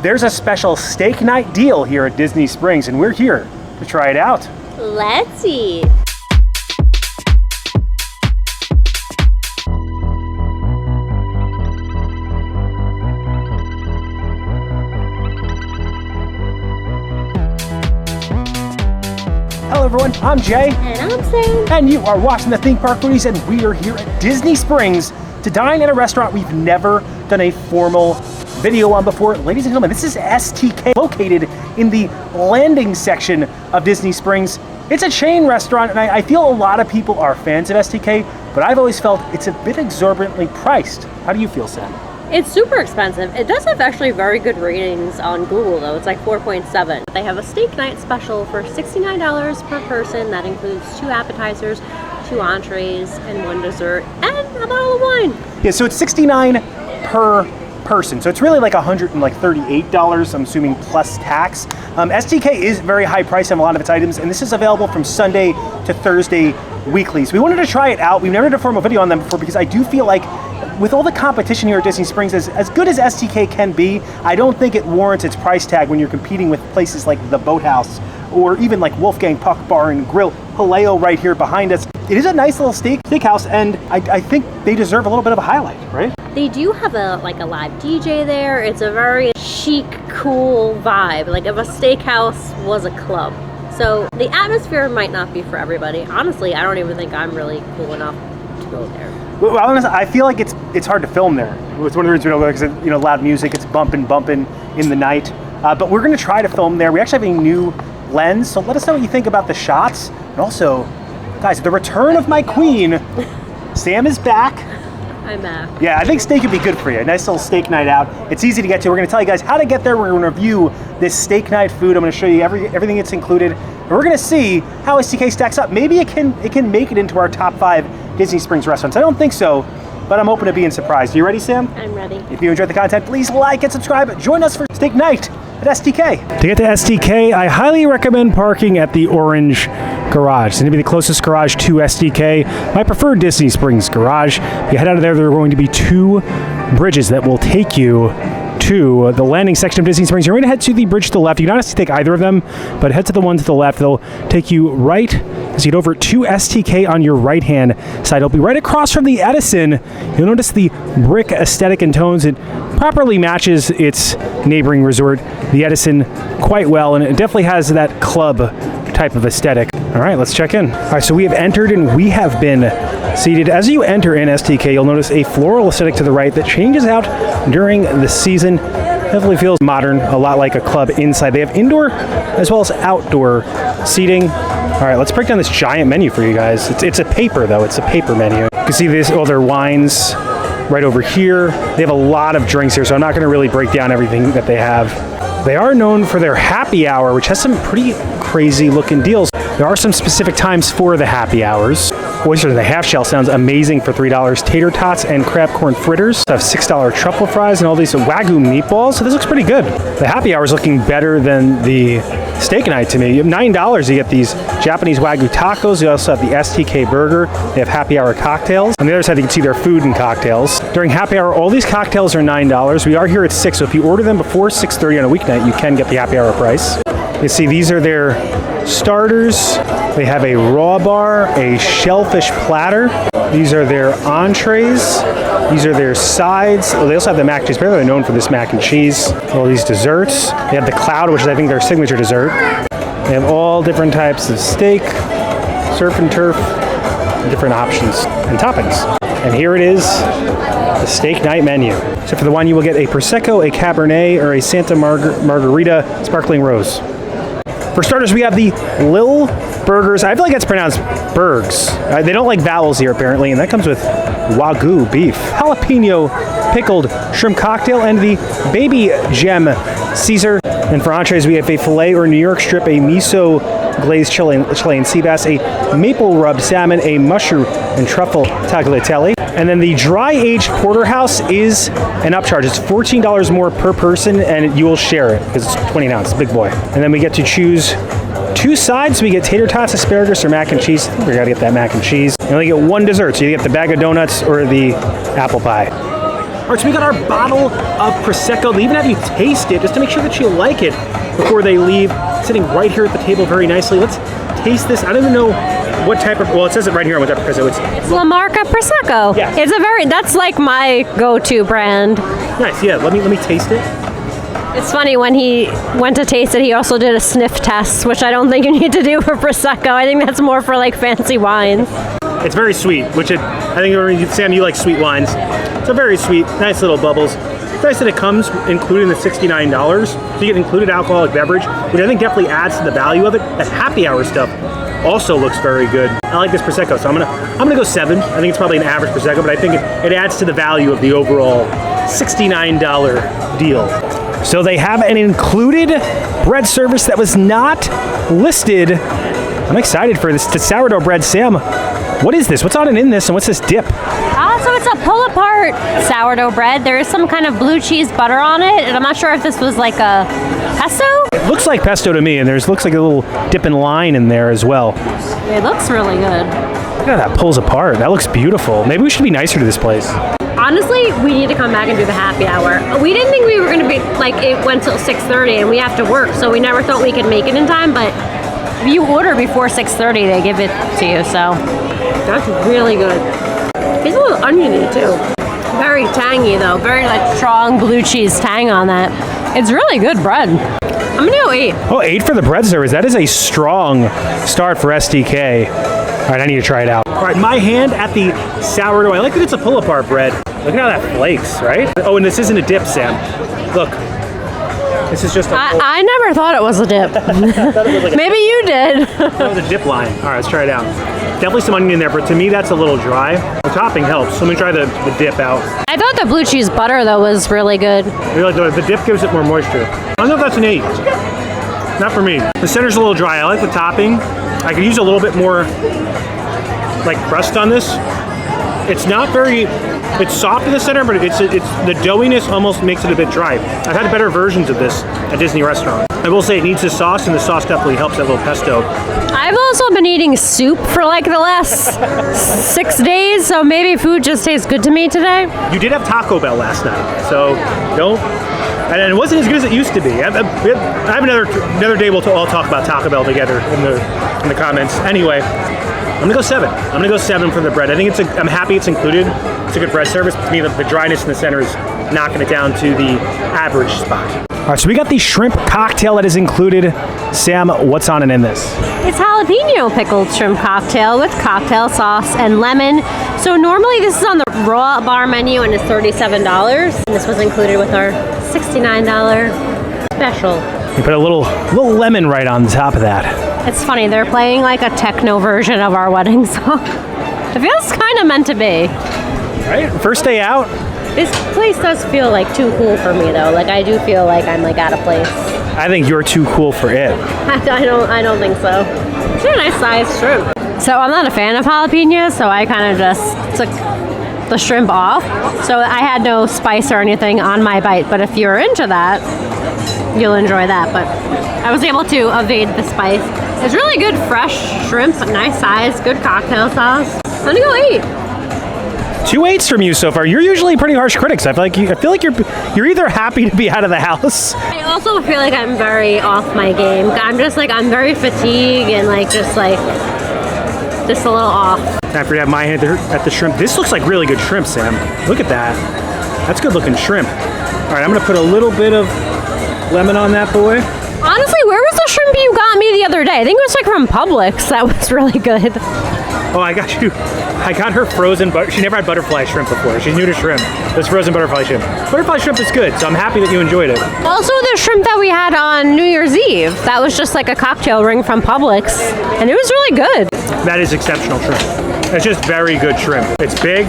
there's a special steak night deal here at Disney Springs, and we're here to try it out. Let's eat. Hello everyone, I'm Jay. And I'm Sam. And you are watching the Theme Park Foodies, and we are here at Disney Springs to dine at a restaurant we've never done a formal video on before. Ladies and gentlemen, this is STK, located in the landing section of Disney Springs. It's a chain restaurant, and I feel a lot of people are fans of STK, but I've always felt it's a bit exorbitantly priced. How do you feel, Sam? It's super expensive. It does have actually very good ratings on Google though. It's like 4.7. They have a steak night special for $69 per person. That includes 2 appetizers, 2 entrees, and 1 dessert, and a bottle of wine. Yeah, so it's $69 per person. So it's really like $138, I'm assuming, plus tax. STK is very high priced on a lot of its items, and this is available from Sunday to Thursday weekly. So we wanted to try it out. We've never done a formal video on them before because I do feel like with all the competition here at Disney Springs, as good as STK can be, I don't think it warrants its price tag when you're competing with places like the Boathouse or even like Wolfgang Puck Bar and Grill, Paleo right here behind us. It is a nice little steakhouse, and I think they deserve a little bit of a highlight, right? They do have a live DJ there. It's a very chic, cool vibe, like if a steakhouse was a club. So the atmosphere might not be for everybody. Honestly, I don't even think I'm really cool enough to go there. Well, honestly, I feel like it's hard to film there. It's one of the reasons we don't go there, because loud music, it's bumping in the night. But we're going to try to film there. We actually have a new lens, so let us know what you think about the shots. And also, guys, the return of my queen. Sam is back. I'm back. Yeah, I think steak would be good for you. A nice little steak night out. It's easy to get to. We're going to tell you guys how to get there. We're going to review this steak night food. I'm going to show you everything that's included. And we're going to see how STK stacks up. Maybe it can make it into our top 5 Disney Springs restaurants. I don't think so, but I'm open to being surprised. You ready, Sam? I'm ready. If you enjoyed the content, please like and subscribe. Join us for steak night at STK. To get to STK, I highly recommend parking at the orange garage. It's going to be the closest garage to STK. My preferred Disney Springs garage. If you head out of there, there are going to be 2 bridges that will take you to the landing section of Disney Springs. You're going to head to the bridge to the left. You don't have to take either of them, but head to the one to the left. They'll take you right as you get over to STK on your right-hand side. It'll be right across from the Edison. You'll notice the brick aesthetic and tones. It properly matches its neighboring resort, the Edison, quite well, and it definitely has that club type of aesthetic. All right, let's check in. All right, so we have entered and we have been seated. As you enter in STK, you'll notice a floral aesthetic to the right that changes out during the season. Definitely feels modern, a lot like a club inside. They have indoor as well as outdoor seating. All right, let's break down this giant menu for you guys. It's a paper though, it's a paper menu. You can see this, all their wines right over here. They have a lot of drinks here, so I'm not gonna really break down everything that they have. They are known for their happy hour, which has some pretty crazy looking deals. There are some specific times for the happy hours. Oysters in the half shell sounds amazing for $3. Tater tots and crab corn fritters. They have $6 truffle fries and all these Wagyu meatballs. So this looks pretty good. The happy hour is looking better than the steak night to me. $9, you get these Japanese Wagyu tacos. You also have the STK burger. They have happy hour cocktails. On the other side, you can see their food and cocktails. During happy hour, all these cocktails are $9. We are here at 6, so if you order them before 6:30 on a weeknight, you can get the happy hour price. You see these are their starters. They have a raw bar, a shellfish platter. These are their entrees. These are their sides. Oh, they also have the mac and cheese. Apparently they're known for this mac and cheese. All these desserts. They have the cloud, which is I think their signature dessert. They have all different types of steak, surf and turf, different options and toppings. And here it is, the steak night menu. So for the wine, you will get a Prosecco, a Cabernet, or a Santa Margarita Sparkling Rose. For starters, we have the Lil Burgers. I feel like that's pronounced Bergs. They don't like vowels here, apparently, and that comes with Wagyu beef, jalapeno pickled shrimp cocktail, and the Baby Gem Caesar. And for entrees, we have a filet or New York strip, a miso glazed Chilean sea bass, a maple rubbed salmon, a mushroom and truffle tagliatelle. And then the dry aged porterhouse is an upcharge. It's $14 more per person, and you will share it because it's 20 ounces, big boy. And then we get to choose 2 sides. We get tater tots, asparagus, or mac and cheese. I think we gotta get that mac and cheese. You only get 1 dessert, so you get the bag of donuts or the apple pie. All right, so we got our bottle of Prosecco. They even have you taste it just to make sure that you like it before they leave. Sitting right here at the table very nicely. Let's taste this. I don't even know what type of, well, it says it right here on what type of Prosecco. It's La Marca Prosecco. Yeah. That's like my go-to brand. Nice, yeah, let me taste it. It's funny, when he went to taste it, he also did a sniff test, which I don't think you need to do for Prosecco. I think that's more for like fancy wines. It's very sweet, which I think, Sam, you like sweet wines. So very sweet, nice little bubbles. It's nice that it comes including the $69. So you get included alcoholic beverage, which I think definitely adds to the value of it. That happy hour stuff also looks very good. I like this Prosecco, so I'm gonna go 7. I think it's probably an average Prosecco, but I think it adds to the value of the overall $69 deal. So they have an included bread service that was not listed. I'm excited for this. The sourdough bread. Sam, what is this? What's on and in this, and what's this dip? So it's a pull-apart sourdough bread. There is some kind of blue cheese butter on it, and I'm not sure if this was like a pesto? It looks like pesto to me, and looks like a little dip and line in there as well. It looks really good. Look how that pulls apart. That looks beautiful. Maybe we should be nicer to this place. Honestly, we need to come back and do the happy hour. We didn't think we were going to be, like, it went till 6:30 and we have to work, so we never thought we could make it in time, but if you order before 6:30, they give it to you, so that's really good. It's a little oniony, too. Very tangy, though. Very, like, strong blue cheese tang on that. It's really good bread. I'm going to go 8. Oh, 8 for the bread service. That is a strong start for STK. All right, I need to try it out. All right, my hand at the sourdough. I like that it's a pull-apart bread. Look at how that flakes, right? Oh, and this isn't a dip, Sam. Look. This is just a... I never thought it was a dip. Maybe you did. That was a dip line. All right, let's try it out. Definitely some onion in there, but to me, that's a little dry. The topping helps. Let me try the dip out. I thought the blue cheese butter, though, was really good. The dip gives it more moisture. I don't know if that's an 8. Not for me. The center's a little dry. I like the topping. I could use a little bit more, like, crust on this. It's not very... It's soft in the center, but it's the doughiness almost makes it a bit dry. I've had better versions of this at Disney restaurant. I will say it needs the sauce, and the sauce definitely helps that little pesto. I've also been eating soup for like the last 6 days, so maybe food just tastes good to me today. You did have Taco Bell last night, so don't. And it wasn't as good as it used to be. I have another day we'll all talk about Taco Bell together in the comments. Anyway, I'm gonna go 7. I'm gonna go 7 for the bread. I think I'm happy it's included. It's a good bread service. To me, the dryness in the center is knocking it down to the average spot. All right, so we got the shrimp cocktail that is included. Sam, what's on and in this? It's jalapeno pickled shrimp cocktail with cocktail sauce and lemon. So normally this is on the raw bar menu and it's $37. And this was included with our $69 special. You put a little lemon right on top of that. It's funny, they're playing like a techno version of our wedding song. It feels kind of meant to be. Right, first day out. This place does feel like too cool for me, though. Like, I do feel like I'm like out of place. I think you're too cool for it. I don't think so. It's a nice sized shrimp. So I'm not a fan of jalapenos, so I kind of just took the shrimp off. So I had no spice or anything on my bite. But if you're into that, you'll enjoy that. But I was able to evade the spice. It's really good fresh shrimp, nice size, good cocktail sauce. I'm gonna go 8. 2 8s from you so far. You're usually pretty harsh critics. I feel like you're either happy to be out of the house. I also feel like I'm very off my game. I'm very fatigued and just a little off. After you have my hand at the shrimp, this looks like really good shrimp, Sam. Look at that. That's good looking shrimp. All right, I'm gonna put a little bit of lemon on that boy. Honestly, where was the shrimp you got me the other day? I think it was like from Publix. That was really good. Oh, I got her frozen butter. She never had butterfly shrimp before. She's new to shrimp. This frozen butterfly shrimp. Butterfly shrimp is good, so I'm happy that you enjoyed it. Also, the shrimp that we had on New Year's Eve. That was just like a cocktail ring from Publix, and it was really good. That is exceptional shrimp. It's just very good shrimp. It's big.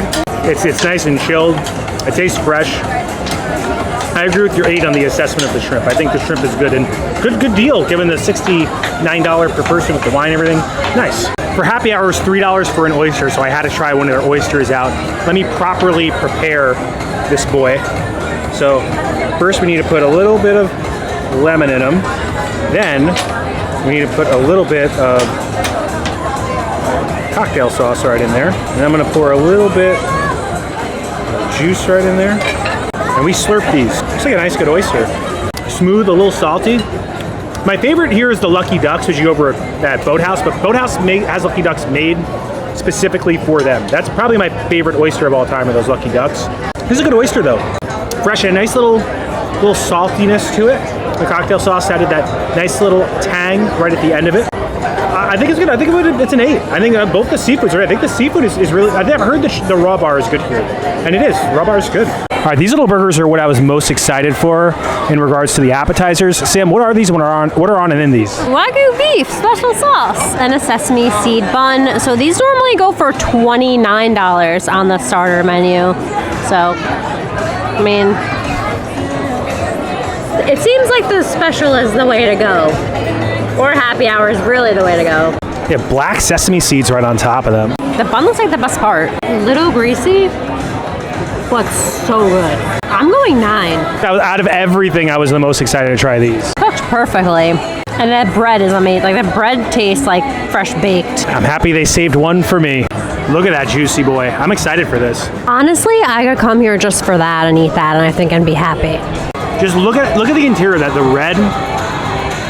It's nice and chilled. It tastes fresh. I agree with your 8 on the assessment of the shrimp. I think the shrimp is good and good deal given the $69 per person with the wine and everything. Nice. For happy hour, it was $3 for an oyster, so I had to try one of their oysters out. Let me properly prepare this boy. So first we need to put a little bit of lemon in them. Then we need to put a little bit of cocktail sauce right in there. And I'm gonna pour a little bit of juice right in there. and we slurp these. Looks like a nice, good oyster. Smooth, a little salty. My favorite here is the Lucky Ducks, which you go over at Boathouse, but Boathouse has Lucky Ducks made specifically for them. That's probably my favorite oyster of all time, are those Lucky Ducks. This is a good oyster though. Fresh and a nice little saltiness to it. The cocktail sauce added that nice little tang right at the end of it. I think it's good. I think it's an 8. I think both the seafoods are. I think the seafood is really. I've never heard the raw bar is good here, and it is. Raw bar is good. All right, these little burgers are what I was most excited for in regards to the appetizers. Sam, what are these? What are on and in these? Wagyu beef, special sauce, and a sesame seed bun. So these normally go for $29 on the starter menu. So, I mean, it seems like the special is the way to go. Or happy hour is really the way to go. Yeah, black sesame seeds right on top of them. The bun looks like the best part. A little greasy, but so good. I'm going 9. Out of everything, I was the most excited to try these. Cooked perfectly. And that bread is amazing. Like, the bread tastes like fresh baked. I'm happy they saved one for me. Look at that juicy boy. I'm excited for this. Honestly, I could come here just for that and eat that, and I think I'd be happy. Just look at the interior, the red,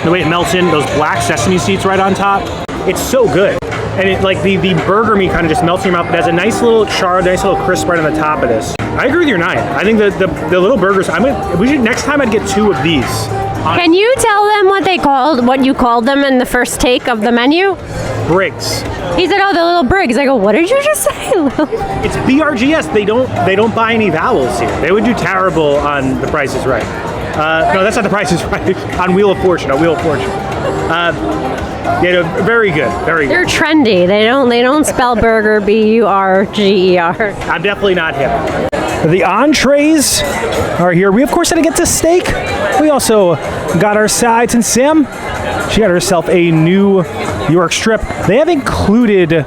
the way it melts in, those black sesame seeds right on top. It's so good. And it, like the burger meat kind of just melts in your mouth. It has a nice little char, nice little crisp right on the top of this. I agree with your 9. I think the little burgers, next time I'd get 2 of these. Can you tell them what you called them in the first take of the menu? Brigs. He said, oh, the little Brigs. I go, what did you just say? It's BRGS. They don't buy any vowels here. They would do terrible on The Price is Right. No, that's not The Price is Right. On Wheel of Fortune. Very good. Very good. They're trendy. They don't spell burger BURGER. I'm definitely not hip. The entrees are here. We of course had to get to steak. We also got our sides, and Sam, she got herself a New York strip. They have included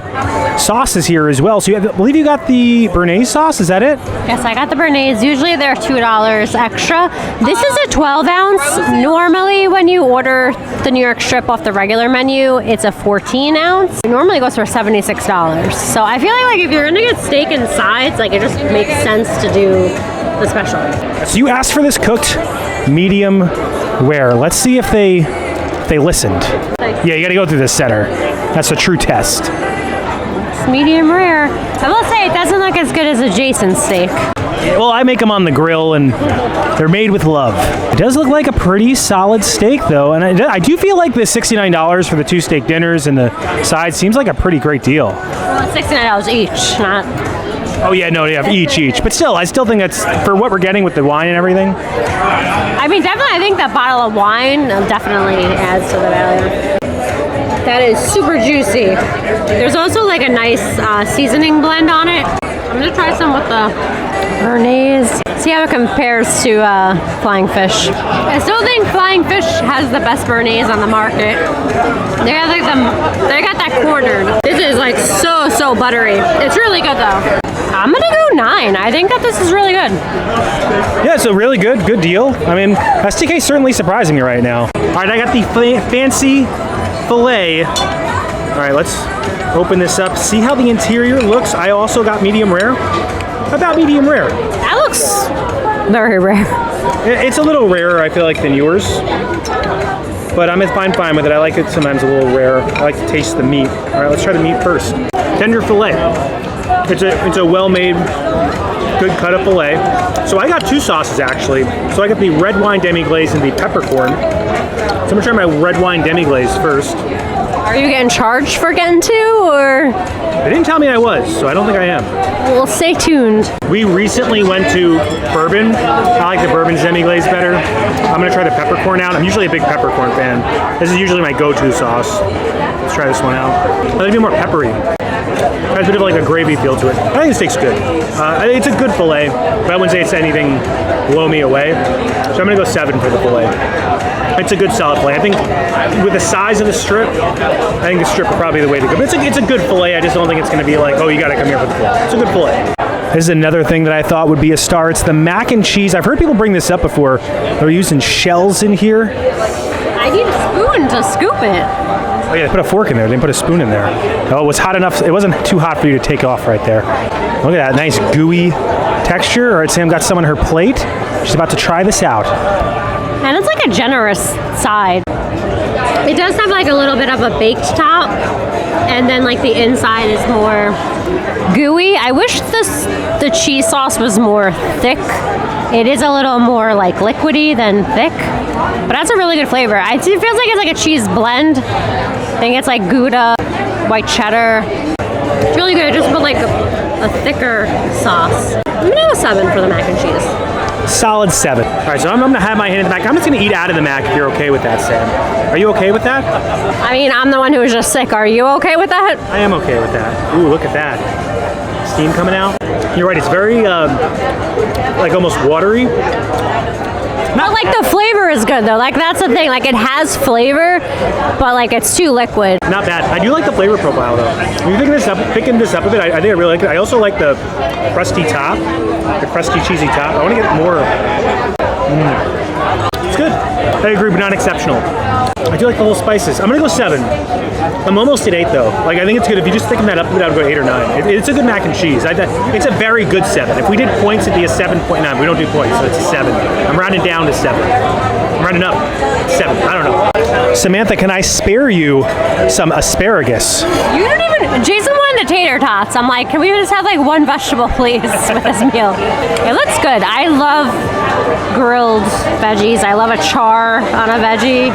sauces here as well. So I believe you got the Béarnaise sauce. Is that it? Yes, I got the Béarnaise. Usually they're $2 extra. This is a 12 ounce. Normally when you order the New York strip off the regular menu, it's a 14 ounce. It normally goes for $76. So I feel like if you're gonna get steak and sides, like, it just makes sense to do the special. So you asked for this cooked medium rare. Let's see if they listened. Yeah, you got to go through the center. That's a true test. It's medium rare. I will say it doesn't look as good as a Jason steak. Well, I make them on the grill, and they're made with love. It does look like a pretty solid steak, though, and I do feel like the $69 for the 2 steak dinners and the sides seems like a pretty great deal. Well, it's $69 each, not... Oh yeah, no, yeah, each. But still, I still think that's, for what we're getting with the wine and everything. I mean, definitely, I think that bottle of wine definitely adds to the value. That is super juicy. There's also like a nice seasoning blend on it. I'm gonna try some with the Béarnaise. See how it compares to Flying Fish. I still think Flying Fish has the best Béarnaise on the market. They got that cornered. This is like so buttery. It's really good though. I'm gonna go 9. I think that this is really good. Yeah, it's a really good deal. I mean, STK is certainly surprising me right now. All right, I got the fancy Filet. All right, let's open this up. See how the interior looks. I also got medium rare. How about medium rare? That looks very rare. It's a little rarer, I feel like, than yours. But I'm fine with it. I like it sometimes a little rare. I like to taste the meat. All right, let's try the meat first. Tender filet. It's a well-made, good cut of filet. So I got 2 sauces actually. So I got the red wine demi-glaze and the peppercorn. So I'm gonna try my red wine demi-glaze first. Are you getting charged for getting 2, or? They didn't tell me I was, so I don't think I am. Well, stay tuned. We recently went to bourbon. I like the bourbon demi-glaze better. I'm gonna try the peppercorn out. I'm usually a big peppercorn fan. This is usually my go-to sauce. Let's try this one out. I like it more peppery. It has a bit of like a gravy feel to it. I think the steak's good. It's a good filet, but I wouldn't say it's anything blow me away. So I'm gonna go 7 for the filet. It's a good solid filet. I think with the size of the strip, I think the strip is probably the way to go. But it's a good filet. I just don't think it's gonna be like, oh, you gotta come here for the filet. It's a good filet. This is another thing that I thought would be a star. It's the mac and cheese. I've heard people bring this up before. They're using shells in here. I need a spoon to scoop it. Oh yeah, they put a fork in there. They didn't put a spoon in there. Oh, it was hot enough. It wasn't too hot for you to take off right there. Look at that nice gooey texture. All right, Sam got some on her plate. She's about to try this out. And it's like a generous side. It does have like a little bit of a baked top, and then like the inside is more gooey. I wish the cheese sauce was more thick. It is a little more like liquidy than thick, but that's a really good flavor. It feels like it's like a cheese blend. I think it's like Gouda, white cheddar. It's really good. Just put like a thicker sauce. I'm gonna go 7 for the mac and cheese. Solid 7. All right, so I'm gonna have my hand in the mac. I'm just gonna eat out of the mac if you're okay with that, Sam. Are you okay with that? I mean, I'm the one who was just sick. Are you okay with that? I am okay with that. Ooh, look at that. Steam coming out. You're right, it's very, like almost watery. But like the flavor is good though. Like that's the thing. Like it has flavor, but like it's too liquid. Not bad. I do like the flavor profile though. When you picking this up a bit, I think I really like it. I also like the crusty top, the crusty cheesy top. I want to get more. It's good. I agree, but not exceptional. I do like the little spices. I'm gonna go 7. I'm almost at 8 though. Like I think it's good if you just thicken that up a bit. I'd go 8 or 9. It's a good mac and cheese. It's a very good 7. If we did points, it'd be a 7.9. We don't do points, so it's a 7. I'm rounding down to 7. I'm rounding up 7. I don't know. Samantha, can I spare you some asparagus? You don't even. Jason wanted the tater tots. I'm like, can we just have like one vegetable, please, with this meal? It looks good. I love grilled veggies. I love a char on a veggie.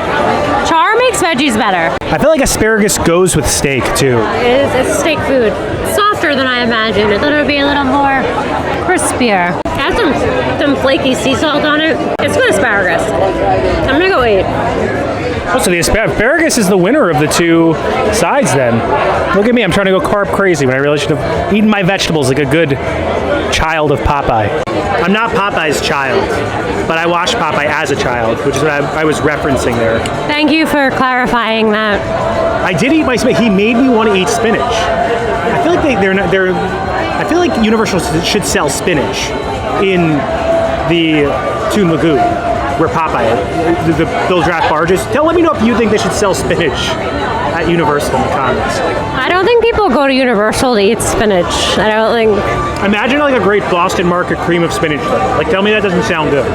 Char makes veggies better. I feel like asparagus goes with steak too. It's steak food. Softer than I imagined. I thought it would be a little more crispier. It has some flaky sea salt on it. It's good asparagus. I'm gonna go 8. Oh, so the asparagus is the winner of the 2 sides then. Look at me, I'm trying to go carb crazy when I really should have eaten my vegetables like a good child of Popeye. I'm not Popeye's child, but I watched Popeye as a child, which is what I was referencing there. Thank you for clarifying that. I did eat my spinach. He made me want to eat spinach. I feel like I feel like Universal should sell spinach in the Toon Lagoon, where Popeye, the Bill Draft barges. Let me know if you think they should sell spinach at Universal in the comments. I don't think people go to Universal to eat spinach. I don't think. Imagine like a great Boston Market cream of spinach. Like, tell me that doesn't sound good.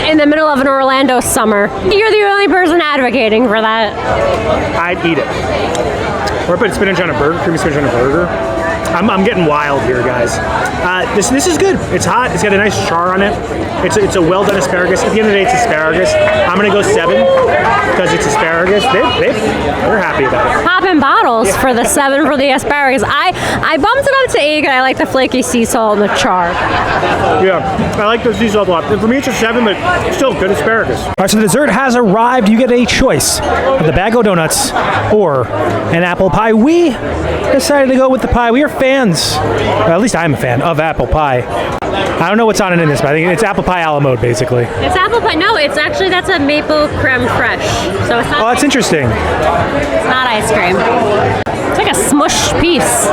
In the middle of an Orlando summer. You're the only person advocating for that. I'd eat it. Or put spinach on a burger, creamy spinach on a burger. I'm getting wild here, guys. This is good. It's hot. It's got a nice char on it. It's a well done asparagus. At the end of the day, it's asparagus. I'm gonna go 7 because it's asparagus. They're happy about it. Popping bottles for the 7 for the asparagus. I bumped it up to 8 because I like the flaky sea salt and the char. Yeah, I like the sea salt a lot. For me, it's a 7, but still good asparagus. All right, so the dessert has arrived. You get a choice of the bag of donuts or an apple pie. We decided to go with the pie. We are fans, well, at least I'm a fan of apple pie. I don't know what's on it in this, but I think it's apple pie a la mode, basically. It's apple pie. No, it's actually, that's a maple creme fraiche. So it's not. Oh, that's interesting. It's not ice cream. It's like a smushed piece.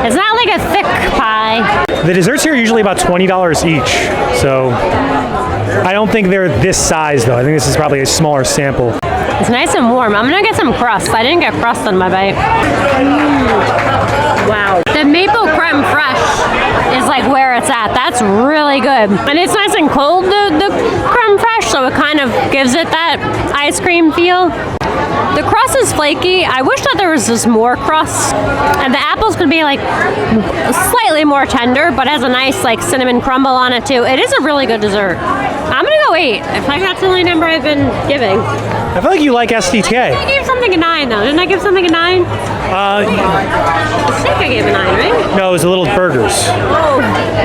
It's not like a thick pie. The desserts here are usually about $20 each, so I don't think they're this size, though. I think this is probably a smaller sample. It's nice and warm. I'm gonna get some crust. I didn't get crust on my bite. Wow. The maple creme fraiche is like where it's at. That's really good. And it's nice and cold, the creme fraiche, so it kind of gives it that ice cream feel. The crust is flaky. I wish that there was just more crust. And the apples could be like slightly more tender, but has a nice like cinnamon crumble on it too. It is a really good dessert. I'm gonna go 8. I feel like that's the only number I've been giving. I feel like you like STK. I gave something a 9 though. Didn't I give something a 9? I think I gave a 9, right? No, it was the little burgers. Oh,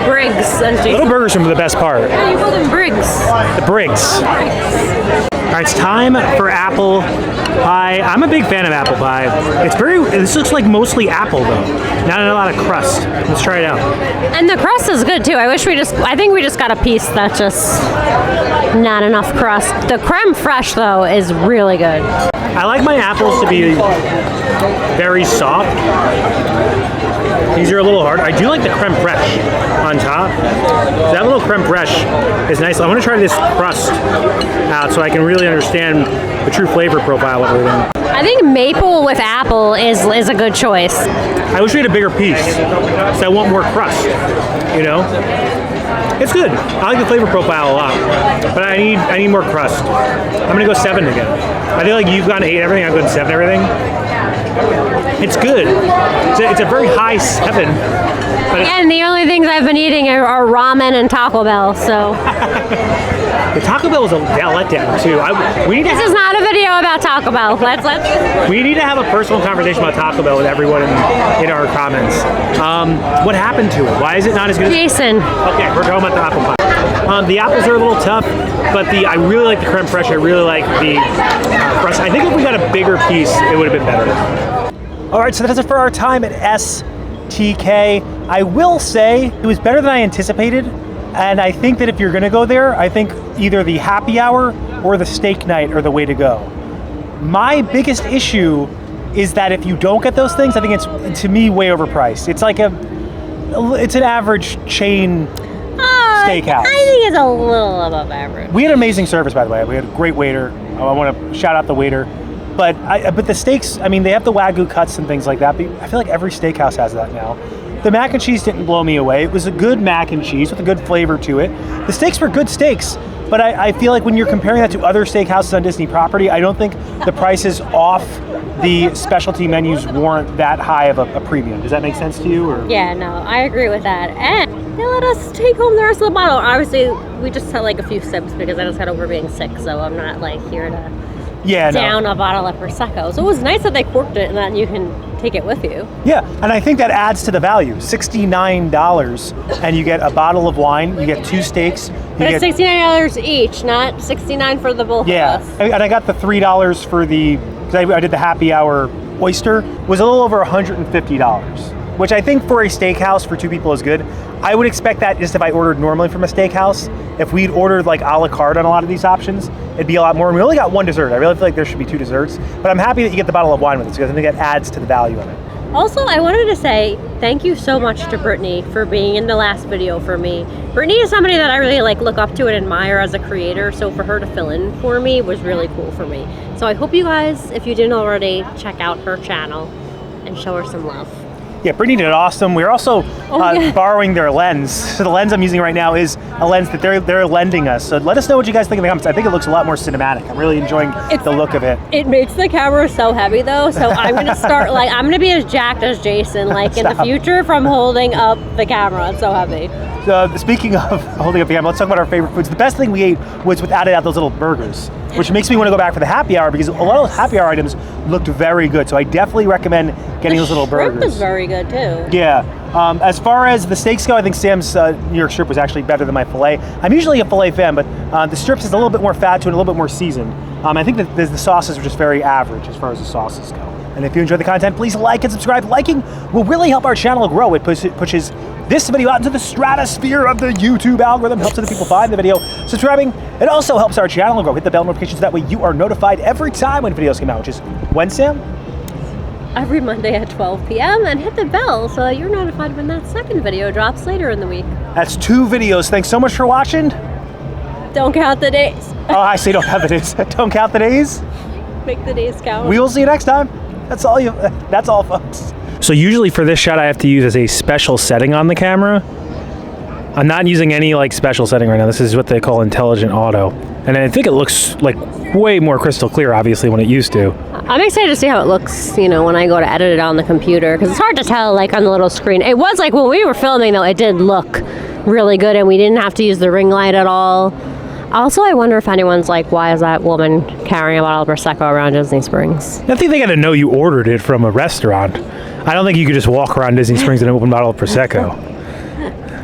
Briggs. Little burgers are the best part. Oh, you call them Briggs. The Briggs. All right, it's time for apple pie. I'm a big fan of apple pie. This looks like mostly apple though. Not a lot of crust. Let's try it out. And the crust is good too. I think we just got a piece that's just not enough crust. The creme fraiche though is really good. I like my apples to be very soft. These are a little hard. I do like the creme fraiche on top. That little creme fraiche is nice. I want to try this crust out so I can really understand the true flavor profile of everything. I think maple with apple is a good choice. I wish we had a bigger piece, so I want more crust, you know? It's good. I like the flavor profile a lot, but I need more crust. I'm gonna go 7 again. I feel like you've gone 8 everything. I've gone 7 everything. It's good. It's a very high 7. And the only things I've been eating are ramen and Taco Bell. So the Taco Bell was a letdown too. This is not a video about Taco Bell. We need to have a personal conversation about Taco Bell with everyone in our comments. What happened to it? Why is it not as good as Jason? Okay, we're talking about the apple pie. The apples are a little tough, but I really like the creme fraiche. I really like the crust. I think if we got a bigger piece, it would have been better. All right, so that's it for our time at STK. I will say it was better than I anticipated, and I think that if you're gonna go there, I think either the happy hour or the steak night are the way to go. My biggest issue is that if you don't get those things, I think it's, to me, way overpriced. It's like it's an average chain steakhouse. I think it's a little above average. We had amazing service, by the way. We had a great waiter. I want to shout out the waiter. But the steaks, I mean, they have the Wagyu cuts and things like that, but I feel like every steakhouse has that now. The mac and cheese didn't blow me away. It was a good mac and cheese with a good flavor to it. The steaks were good steaks, but I feel like when you're comparing that to other steakhouses on Disney property, I don't think the prices off the specialty menus warrant that high of a premium. Does that make sense to you? Or? Yeah, no, I agree with that. And they let us take home the rest of the bottle. Obviously, we just had like a few sips because I just got over being sick, so I'm not like here to down a bottle of Prosecco. So it was nice that they corked it and then you can take it with you. Yeah, and I think that adds to the value. $69, and you get a bottle of wine, you get 2 steaks. But it's $69 each, not $69 for the both of us. And I got the $3 for because I did the happy hour oyster, was a little over $150, which I think for a steakhouse for 2 people is good. I would expect that just if I ordered normally from a steakhouse. If we'd ordered like a la carte on a lot of these options, it'd be a lot more. And we only got 1 dessert. I really feel like there should be 2 desserts, but I'm happy that you get the bottle of wine with it because I think that adds to the value of it. Also, I wanted to say thank you so much to Brittany for being in the last video for me. Brittany is somebody that I really look up to and admire as a creator, so for her to fill in for me was really cool for me. So I hope you guys, if you didn't already, check out her channel and show her some love. Yeah, Brittany did awesome. We're also borrowing their lens. So the lens I'm using right now is a lens that they're lending us. So let us know what you guys think in the comments. I think it looks a lot more cinematic. I'm really enjoying the look of it. It makes the camera so heavy though, so I'm gonna start I'm gonna be as jacked as Jason in the future from holding up the camera. It's so heavy. Speaking of holding up the camera, let's talk about our favorite foods. The best thing we ate was without it out those little burgers, which makes me want to go back for the happy hour because a lot of those happy hour items looked very good. So I definitely recommend getting those little burgers. The shrimp was very good too. Yeah. As far as the steaks go, I think Sam's New York strip was actually better than my filet. I'm usually a filet fan, but the strips is a little bit more fat to it, and a little bit more seasoned. I think that the sauces are just very average as far as the sauces go. And if you enjoy the content, please like and subscribe. Liking will really help our channel grow. It pushes this video out into the stratosphere of the YouTube algorithm, helps other people find the video. Subscribing, it also helps our channel grow. Hit the bell notifications, that way you are notified every time when videos come out, which is when, Sam? Every Monday at 12 p.m. and hit the bell so that you're notified when that second video drops later in the week. That's 2 videos. Thanks so much for watching. Don't count the days. Oh, I say don't count the days. Don't count the days. Make the days count. We will see you next time. That's all, folks. So usually for this shot, I have to use as a special setting on the camera. I'm not using any special setting right now. This is what they call intelligent auto. And I think it looks way more crystal clear, obviously, when it used to. I'm excited to see how it looks, when I go to edit it on the computer, because it's hard to tell, on the little screen. It was when we were filming, though, it did look really good, and we didn't have to use the ring light at all. Also, I wonder if anyone's why is that woman carrying a bottle of Prosecco around Disney Springs? I think they got to know you ordered it from a restaurant. I don't think you could just walk around Disney Springs with an open bottle of Prosecco.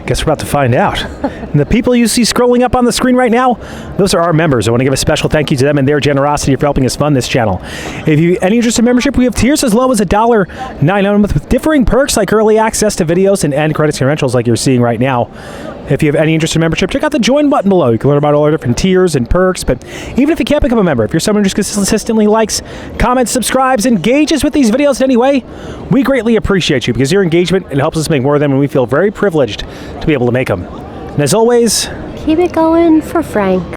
Guess we're about to find out. And the people you see scrolling up on the screen right now, those are our members. I want to give a special thank you to them and their generosity for helping us fund this channel. If you any interest in membership, we have tiers as low as $1.09 with differing perks like early access to videos and end credits and rentals like you're seeing right now. If you have any interest in membership, check out the join button below. You can learn about all our different tiers and perks, but even if you can't become a member, if you're someone who just consistently likes, comments, subscribes, engages with these videos in any way, we greatly appreciate you because your engagement, it helps us make more of them, and we feel very privileged to be able to make them. And as always, keep it going for Frank.